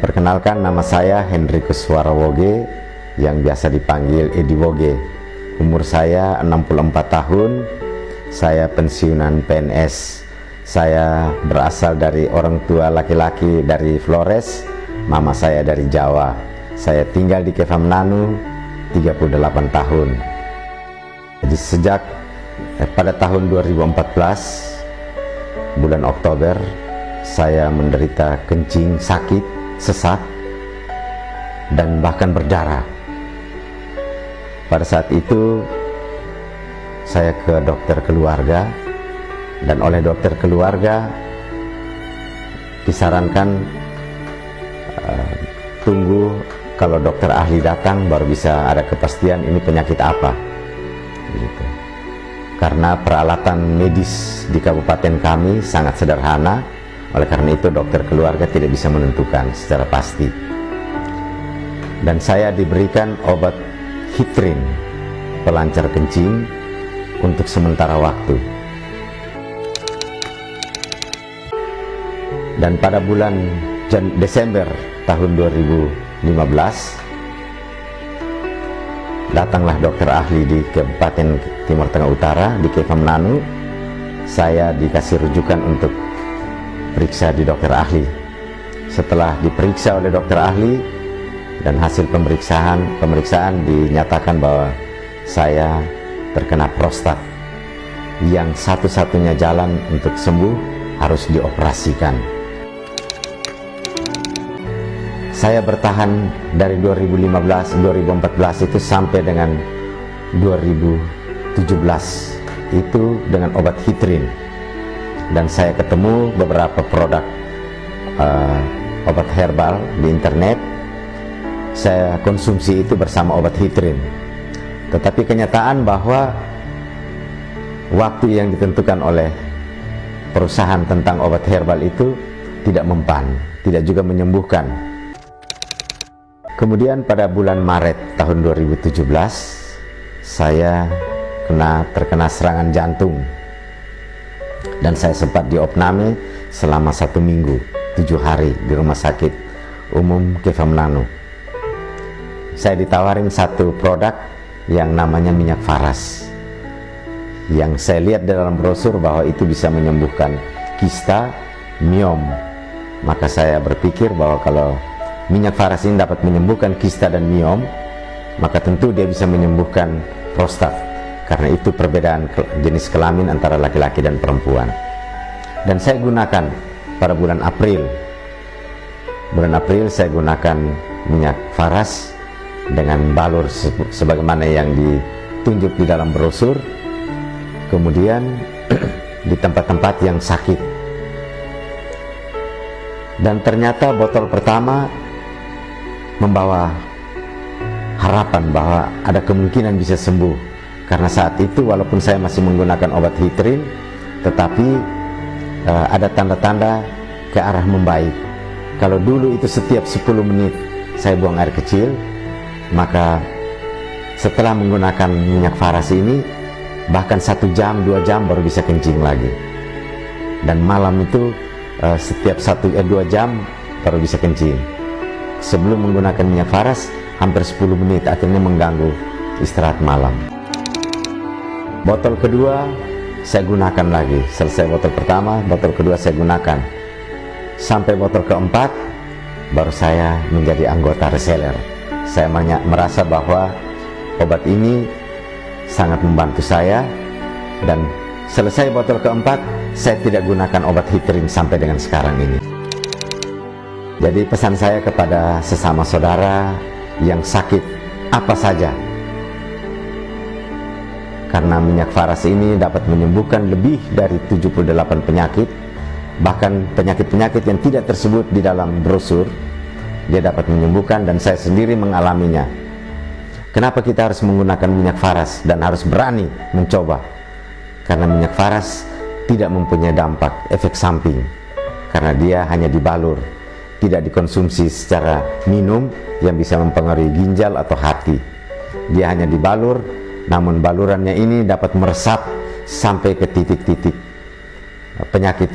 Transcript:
Perkenalkan, nama saya Hendrikus Warawoge yang biasa dipanggil Edi Woge. Umur saya 64 tahun. Saya pensiunan PNS. Saya berasal dari orang tua laki-laki dari Flores, mama saya dari Jawa. Saya tinggal di Kefamnanu 38 tahun. Jadi sejak pada tahun 2014 bulan Oktober saya menderita kencing, sakit, sesak, dan bahkan berdarah. Pada saat itu saya ke dokter keluarga, dan oleh dokter keluarga disarankan tunggu kalau dokter ahli datang baru bisa ada kepastian ini penyakit apa gitu. Karena peralatan medis di kabupaten kami sangat sederhana, oleh karena itu dokter keluarga tidak bisa menentukan secara pasti. Dan saya diberikan obat Hitrin, pelancar kencing, untuk sementara waktu. Dan pada bulan Desember tahun 2015 datanglah dokter ahli di Kabupaten Timur Tengah Utara di Kefamnanu. Saya dikasih rujukan untuk periksa di dokter ahli. Setelah diperiksa oleh dokter ahli dan hasil pemeriksaan dinyatakan bahwa saya terkena prostat yang satu-satunya jalan untuk sembuh harus dioperasikan. Saya bertahan dari 2014 itu sampai dengan 2017 itu dengan obat Hitrin. Dan saya ketemu beberapa produk obat herbal di internet. Saya konsumsi itu bersama obat Hitrin. Tetapi kenyataan bahwa waktu yang ditentukan oleh perusahaan tentang obat herbal itu tidak mempan, tidak juga menyembuhkan. Kemudian pada bulan Maret tahun 2017 saya terkena serangan jantung. Dan saya sempat diopname selama 1 minggu, 7 hari di rumah sakit umum Kefamnanu. Saya ditawarin satu produk yang namanya minyak faras, yang saya lihat dalam brosur bahwa itu bisa menyembuhkan kista, miom. Maka saya berpikir bahwa kalau minyak faras ini dapat menyembuhkan kista dan miom, maka tentu dia bisa menyembuhkan prostat, karena itu perbedaan jenis kelamin antara laki-laki dan perempuan. Dan saya gunakan pada bulan April. Bulan April saya gunakan minyak faras dengan balur sebagaimana yang ditunjuk di dalam brosur. Kemudian di tempat-tempat yang sakit. Dan ternyata botol pertama membawa harapan bahwa ada kemungkinan bisa sembuh. Karena saat itu walaupun saya masih menggunakan obat Hitrin, tetapi ada tanda-tanda ke arah membaik. Kalau dulu itu setiap 10 menit saya buang air kecil, maka setelah menggunakan minyak faras ini bahkan 1 jam, 2 jam baru bisa kencing lagi. Dan malam itu setiap 2 jam baru bisa kencing. Sebelum menggunakan minyak faras hampir 10 menit, akhirnya mengganggu istirahat malam. Botol kedua saya gunakan lagi. Selesai botol pertama, botol kedua saya gunakan. Sampai botol keempat baru saya menjadi anggota reseller. Saya merasa bahwa obat ini sangat membantu saya. Dan selesai botol keempat saya tidak gunakan obat Hitrin sampai dengan sekarang ini. Jadi pesan saya kepada sesama saudara yang sakit apa saja, karena minyak faras ini dapat menyembuhkan lebih dari 78 penyakit, bahkan penyakit-penyakit yang tidak tersebut di dalam brosur, dia dapat menyembuhkan, dan saya sendiri mengalaminya. Kenapa kita harus menggunakan minyak faras dan harus berani mencoba? Karena minyak faras tidak mempunyai dampak efek samping, karena dia hanya dibalur, tidak dikonsumsi secara minum yang bisa mempengaruhi ginjal atau hati. Dia hanya dibalur, namun balurannya ini dapat meresap sampai ke titik-titik penyakit